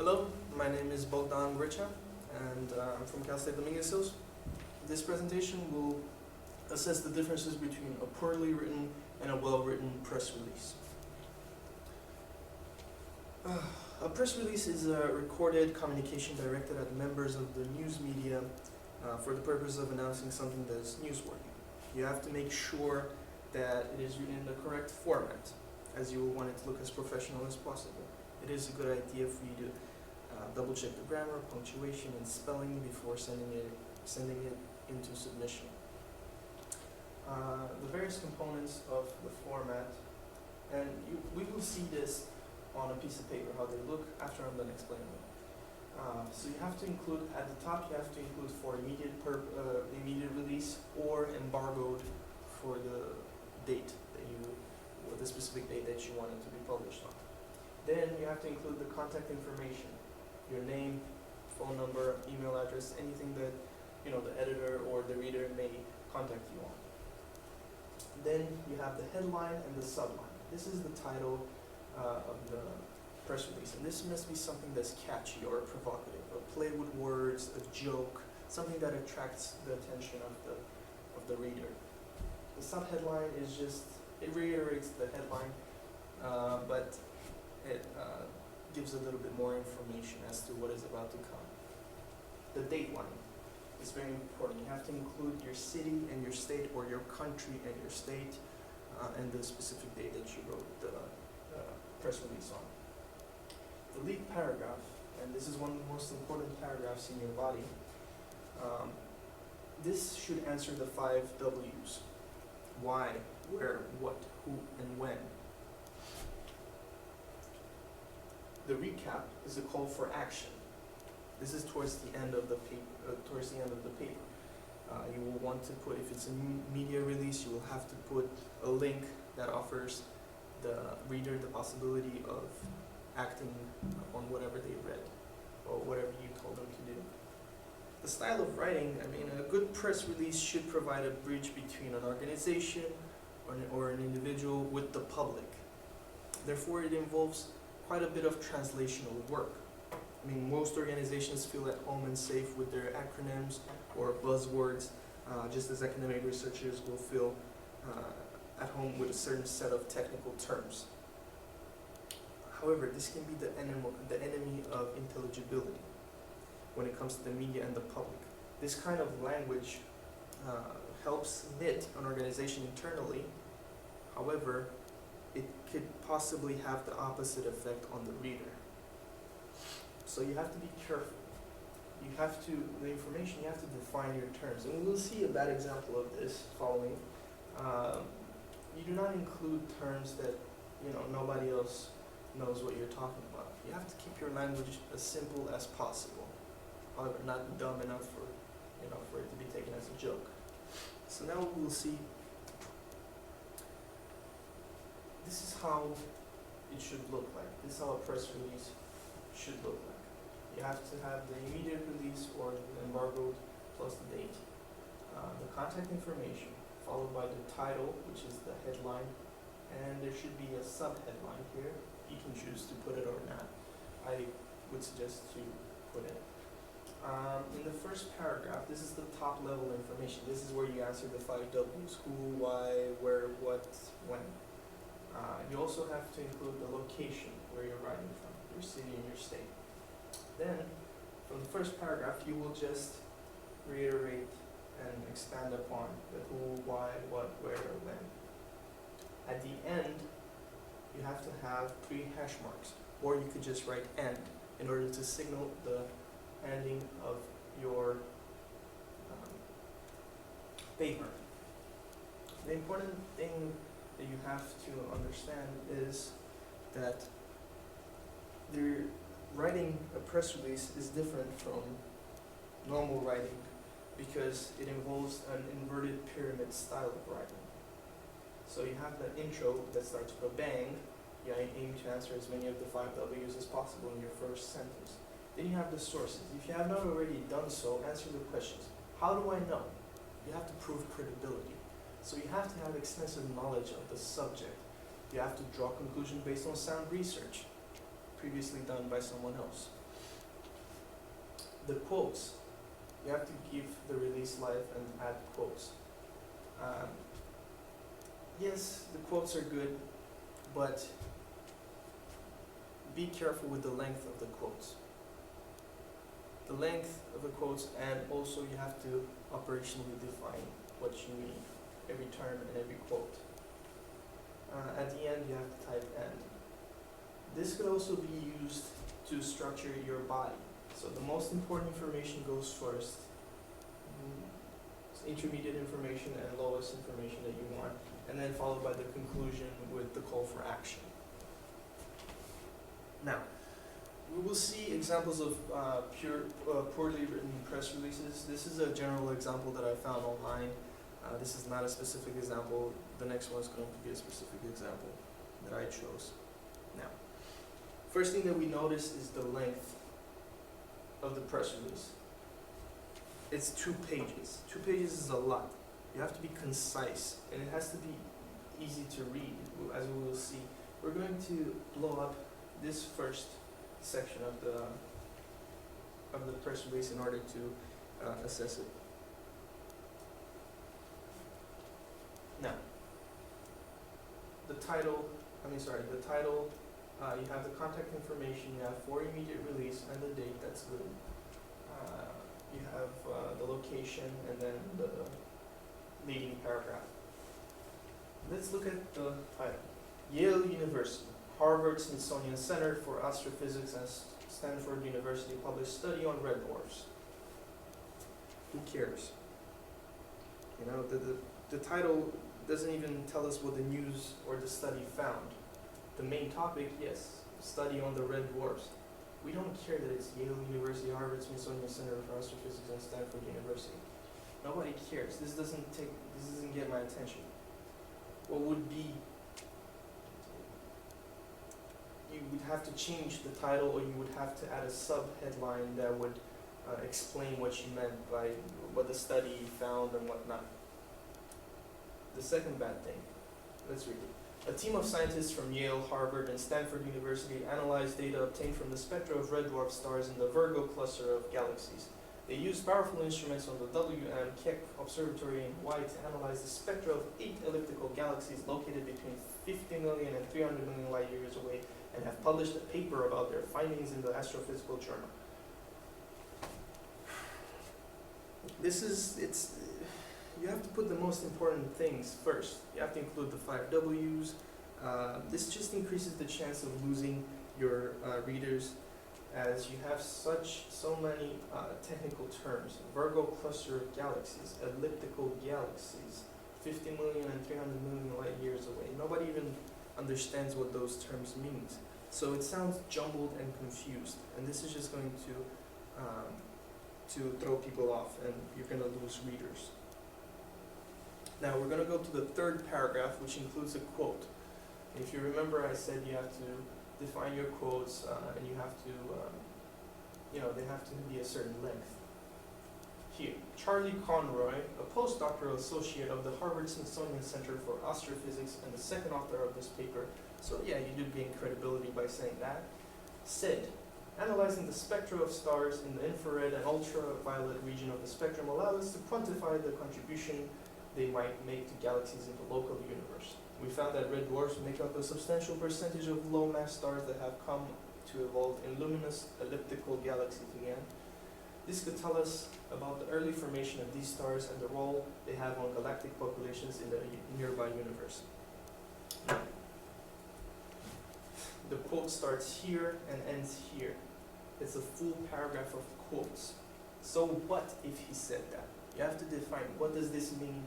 Hello, my name is Bogdan Gricha, and I'm from Cal State Dominguez Hills. This presentation will assess the differences between a poorly written and a well-written press release. A press release is a recorded communication directed at members of the news media for the purpose of announcing something that is newsworthy. You have to make sure that it is written in the correct format, as you will want it to look as professional as possible. It is a good idea for you to double check the grammar, punctuation, and spelling before sending it into submission. The various components of the format, and we will see this on a piece of paper, how they look after I'm done explaining them. So you have to include, at the top you have to include for immediate release or embargoed for the date that or the specific date that you want it to be published on. Then you have to include the contact information, your name, phone number, email address, anything that the editor or the reader may contact you on. Then you have the headline and the subline. This is the title of the press release, and this must be something that's catchy or provocative, a play with words, a joke, something that attracts the attention of the reader. The subheadline is just, it reiterates the headline, but it gives a little bit more information as to what is about to come. The date line is very important. You have to include your city and your state, or your country and your state, and the specific date that you wrote the press release on. The lead paragraph, and this is one of the most important paragraphs in your body, this should answer the 5 W's. Why, where, what, who, and when. The recap is a call for action. This is towards the end of the paper. You will want to put, if it's a media release, you will have to put a link that offers the reader the possibility of acting on whatever they read or whatever you told them to do. The style of writing, a good press release should provide a bridge between an organization or an individual with the public. Therefore, it involves quite a bit of translational work. Most organizations feel at home and safe with their acronyms or buzzwords, just as academic researchers will feel at home with a certain set of technical terms. However, this can be the enemy of intelligibility when it comes to the media and the public. This kind of language helps knit an organization internally. However, it could possibly have the opposite effect on the reader. So you have to be careful. You have to define your terms. And we'll see a bad example of this following. You do not include terms that nobody else knows what you're talking about. You have to keep your language as simple as possible. However, not dumb enough for it to be taken as a joke. So now we'll see. This is how it should look like. This is how a press release should look like. You have to have the immediate release or the embargoed plus the date. The contact information followed by the title, which is the headline, and there should be a subheadline here. You can choose to put it or not. I would suggest to put it. In the first paragraph, this is the top level information. This is where you answer the 5 W's: who, why, where, what, when. You also have to include the location where you're writing from, your city and your state. Then, from the first paragraph, you will just reiterate and expand upon the who, why, what, where, when. At the end, you have to have 3 hash marks, or you could just write end in order to signal the ending of your paper. The important thing that you have to understand is that writing a press release is different from normal writing because it involves an inverted pyramid style of writing. So you have the intro that starts with a bang. You aim to answer as many of the 5 W's as possible in your first sentence. Then you have the sources. If you have not already done so, answer the questions. How do I know? You have to prove credibility. So you have to have extensive knowledge of the subject. You have to draw conclusions based on sound research previously done by someone else. The quotes, you have to give the release life and add quotes. Yes, the quotes are good, but be careful with the length of the quotes. The length of the quotes, and also you have to operationally define what you mean, every term and every quote. At the end, you have to type end. This could also be used to structure your body. So the most important information goes first, intermediate information and lowest information that you want, and then followed by the conclusion with the call for action. Now, we will see examples of poorly written press releases. This is a general example that I found online. This is not a specific example. The next one is going to be a specific example that I chose. Now, first thing that we notice is the length of the press release. It's 2 pages. 2 pages is a lot. You have to be concise, and it has to be easy to read, as we will see. We're going to blow up this first section of the press release in order to assess it. Now, the title, you have the contact information, you have for immediate release and the date, that's good. You have the location and then the leading paragraph. Let's look at the title. Yale University, Harvard Smithsonian Center for Astrophysics, and Stanford University published study on red dwarfs. Who cares? You know, the title doesn't even tell us what the news or the study found. The main topic, yes, study on the red dwarfs. We don't care that it's Yale University, Harvard Smithsonian Center for Astrophysics, and Stanford University. Nobody cares. This doesn't get my attention. What would be, you would have to change the title, or you would have to add a sub-headline that would explain what you meant by what the study found and whatnot. The second bad thing, let's read it. A team of scientists from Yale, Harvard, and Stanford University analyzed data obtained from the spectra of red dwarf stars in the Virgo cluster of galaxies. They used powerful instruments on the W.M. Keck Observatory in Hawaii to analyze the spectra of 8 elliptical galaxies located between 50 million and 300 million light years away, and have published a paper about their findings in the Astrophysical Journal. You have to put the most important things first. You have to include the 5 W's. This just increases the chance of losing your readers, as you have so many technical terms. Virgo cluster of galaxies, elliptical galaxies, 50 million and 300 million light years away. Nobody even understands what those terms mean. So it sounds jumbled and confused, and this is just going to throw people off, and you're going to lose readers. Now we're going to go to the third paragraph, which includes a quote. If you remember, I said you have to define your quotes, and you have to, they have to be a certain length. Here, Charlie Conroy, a postdoctoral associate of the Harvard Smithsonian Center for Astrophysics and the second author of this paper, so yeah, you do gain credibility by saying that, said, analyzing the spectra of stars in the infrared and ultraviolet region of the spectrum allowed us to quantify the contribution they might make to galaxies in the local universe. We found that red dwarfs make up a substantial percentage of low-mass stars that have come to evolve in luminous elliptical galaxies again. This could tell us about the early formation of these stars and the role they have on galactic populations in the nearby universe. The quote starts here and ends here. It's a full paragraph of quotes. So what if he said that? You have to define, what does this mean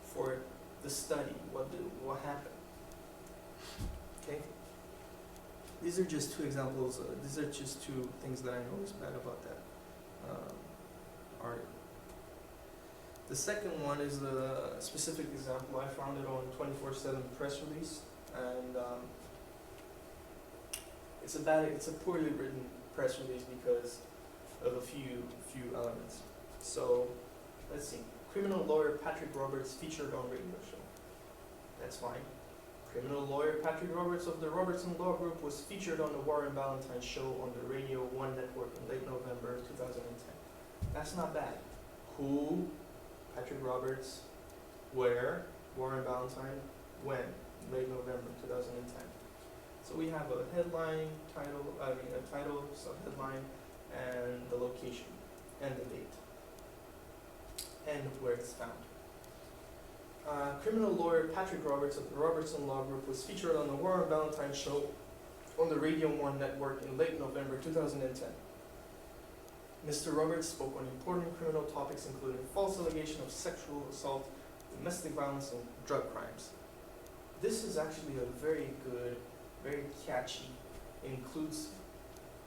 for the study? What happened? Okay? These are just 2 examples. These are just 2 things that I noticed bad about that article. The second one is a specific example. I found it on 24/7 press release, and it's a poorly written press release because of a few elements. So let's see. Criminal lawyer Patrick Roberts featured on radio show. That's fine. Criminal lawyer Patrick Roberts of the Robertson Law Group was featured on the Warren Ballantyne show on the Radio 1 network in late November 2010. That's not bad. Who, Patrick Roberts, where, Warren Ballantyne, when, late November 2010. So we have a headline, a title, subheadline, and the location, and the date, and where it's found. Criminal lawyer Patrick Roberts of the Robertson Law Group was featured on the Warren Ballantyne Show on the Radio 1 network in late November 2010. Mr. Roberts spoke on important criminal topics including false allegation of sexual assault, domestic violence, and drug crimes. This is actually a very good, very catchy, includes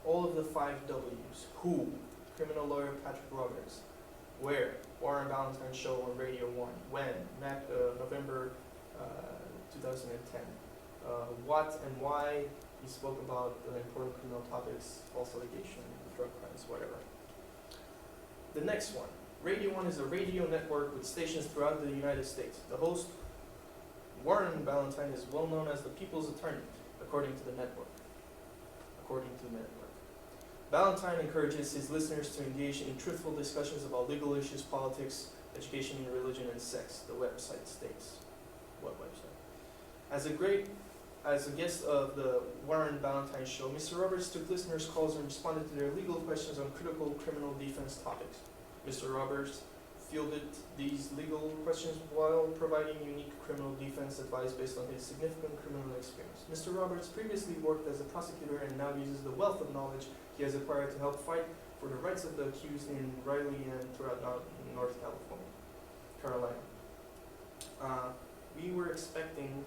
all of the 5 W's. Who, criminal lawyer Patrick Roberts. Where, Warren Ballantyne Show on Radio 1. When, November 2010. What and why, he spoke about important criminal topics, false allegation, drug crimes, whatever. The next one. Radio 1 is a radio network with stations throughout the United States. The host, Warren Ballantyne, is well known as the people's attorney, according to the network. Ballantyne encourages his listeners to engage in truthful discussions about legal issues, politics, education, religion, and sex, the website states. What website? As a guest of the Warren Ballantyne Show, Mr. Roberts took listeners' calls and responded to their legal questions on critical criminal defense topics. Mr. Roberts fielded these legal questions while providing unique criminal defense advice based on his significant criminal experience. Mr. Roberts previously worked as a prosecutor and now uses the wealth of knowledge he has acquired to help fight for the rights of the accused in Riley and throughout North Carolina. We were expecting,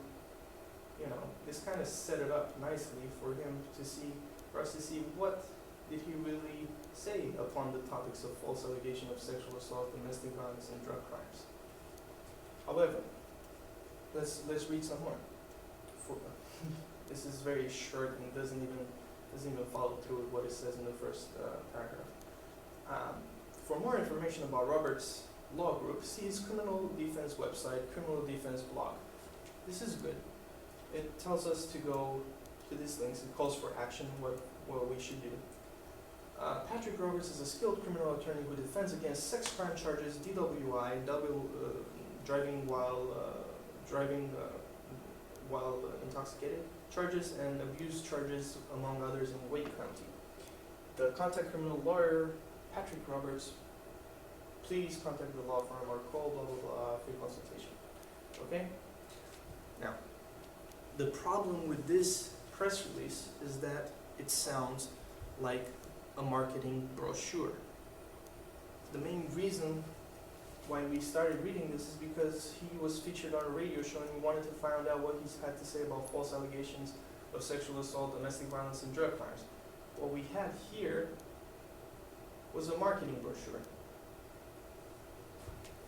this kind of set it up nicely for us to see what did he really say upon the topics of false allegation of sexual assault, domestic violence, and drug crimes. However, let's read some more. This is very short and doesn't even follow through with what it says in the first paragraph. For more information about Roberts' Law Group, see his criminal defense website, criminal defense blog. This is good. It tells us to go to these links. It calls for action, what we should do. Patrick Roberts is a skilled criminal attorney who defends against sex crime charges, DWI, driving while intoxicated charges, and abuse charges, among others, in Wake County. The contact criminal lawyer Patrick Roberts. Please contact the law firm or call blah blah blah for consultation. Okay. Now, the problem with this press release is that it sounds like a marketing brochure. The main reason why we started reading this is because he was featured on a radio show and we wanted to find out what he's had to say about false allegations of sexual assault, domestic violence, and drug crimes. What we had here was a marketing brochure.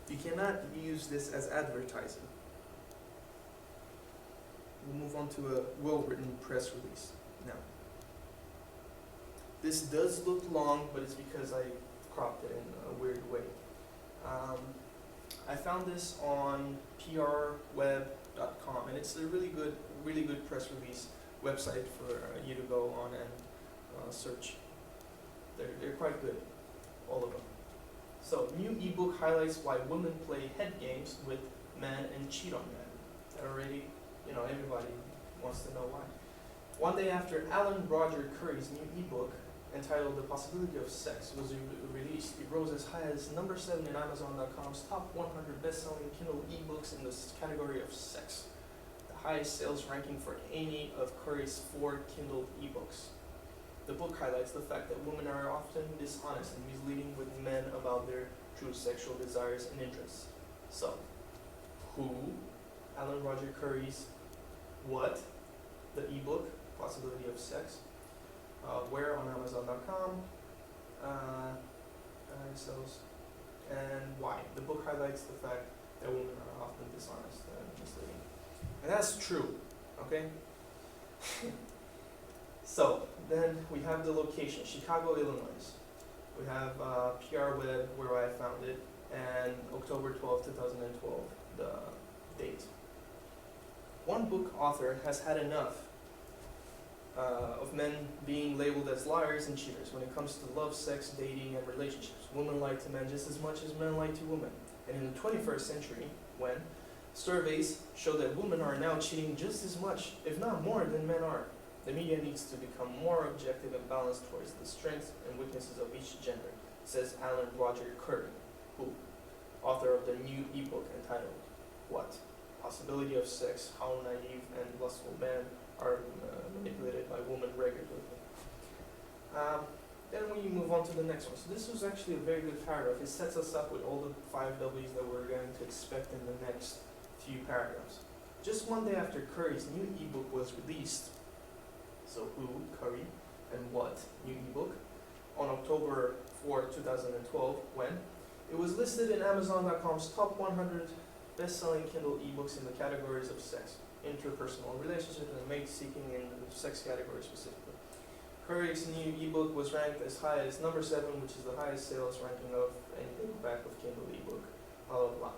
You cannot use this as advertising. We'll move on to a well-written press release now. This does look long, but it's because I cropped it in a weird way. I found this on prweb.com, and it's a really good press release website for you to go on and search. They're quite good, all of them. So, new ebook highlights why women play head games with men and cheat on men. That already, everybody wants to know why. One day after Alan Roger Curry's new ebook, entitled The Possibility of Sex, was released, it rose as high as number 7 in Amazon.com's top 100 best-selling Kindle ebooks in the category of sex, the highest sales ranking for any of Curry's 4 Kindle ebooks. The book highlights the fact that women are often dishonest and misleading with men about their true sexual desires and interests. So, who? Alan Roger Curry's what? The ebook, Possibility of Sex. Where on Amazon.com, sells, and why. The book highlights the fact that women are often dishonest and misleading. And that's true, okay? So, then we have the location, Chicago, Illinois. We have PR Web, where I found it, and October 12, 2012, the date. One book author has had enough of men being labeled as liars and cheaters when it comes to love, sex, dating, and relationships. Women lie to men just as much as men lie to women. And in the 21st century, when surveys show that women are now cheating just as much, if not more, than men are, the media needs to become more objective and balanced towards the strengths and weaknesses of each gender, says Alan Roger Curry, who, author of the new ebook entitled, What? Possibility of Sex, How Naive and Lustful Men Are Manipulated by Women Regularly. Then we move on to the next one. So this was actually a very good paragraph. It sets us up with all the 5 W's that we're going to expect in the next few paragraphs. Just one day after Curry's new ebook was released, so who, Curry, and what, new ebook, on October 4, 2012, when it was listed in Amazon.com's top 100 best-selling Kindle ebooks in the categories of sex, interpersonal relationships, and mate-seeking in the sex category specifically. Curry's new ebook was ranked as high as number 7, which is the highest sales ranking of any paperback of Kindle ebook, blah blah blah.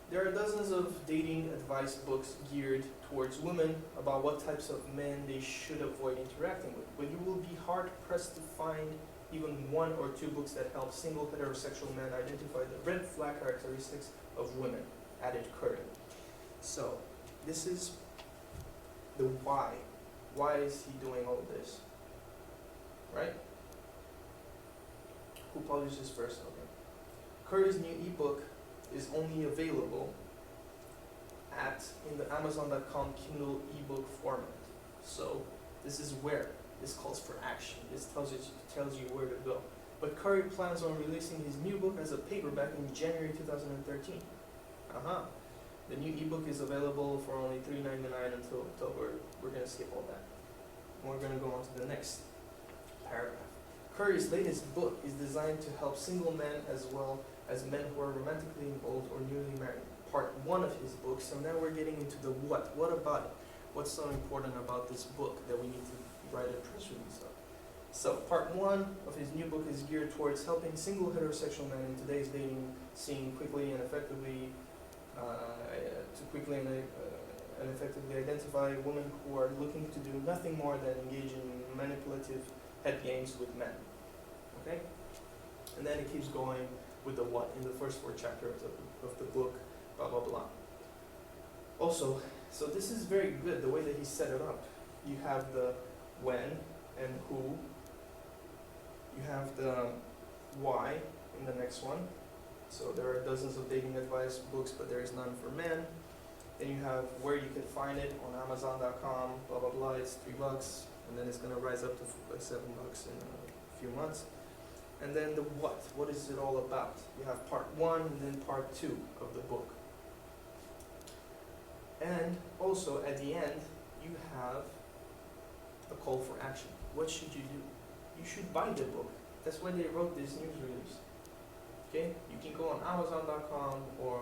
There are dozens of dating advice books geared towards women about what types of men they should avoid interacting with, but you will be hard-pressed to find even 1 or 2 books that help single heterosexual men identify the red flag characteristics of women, added Curry. So, this is the why. Why is he doing all this? Right? Who published this first? Okay. Curry's new ebook is only available in the Amazon.com Kindle ebook format. So this is where this calls for action. This tells you where to go. But Curry plans on releasing his new book as a paperback in January 2013. The new ebook is available for only $3.99 until October. We're going to skip all that. And we're going to go on to the next paragraph. Curry's latest book is designed to help single men as well as men who are romantically involved or newly married. Part 1 of his book, so now we're getting into the what. What about it? What's so important about this book that we need to write a press release of? So, part 1 of his new book is geared towards helping single heterosexual men in today's dating scene quickly and effectively identify women who are looking to do nothing more than engage in manipulative head games with men. Okay? And then it keeps going with the what in the first 4 chapters of the book, blah blah blah. Also, so this is very good, the way that he set it up. You have the when and who. You have the why in the next one. So there are dozens of dating advice books, but there is none for men. Then you have where you can find it on Amazon.com, blah blah blah. It's $3, and then it's gonna rise up to $7 in a few months. And then the what. What is it all about? You have part 1 and then part 2 of the book. And also at the end, you have a call for action. What should you do? You should buy the book. That's why they wrote this news release. Okay? You can go on Amazon.com or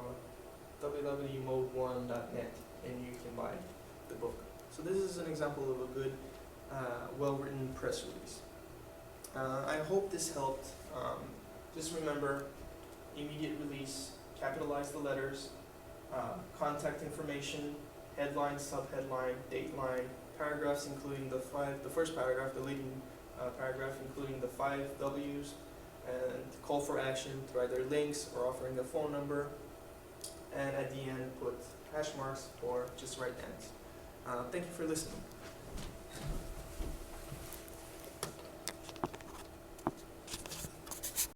www.mode1.net and you can buy the book. So this is an example of a good, well-written press release. I hope this helped. Just remember, immediate release, capitalize the letters, contact information, headline, subheadline, dateline, paragraphs including the first paragraph, the leading paragraph including the 5 W's, and call for action through either links or offering a phone number, and at the end put hash marks or just write ends. Thank you for listening.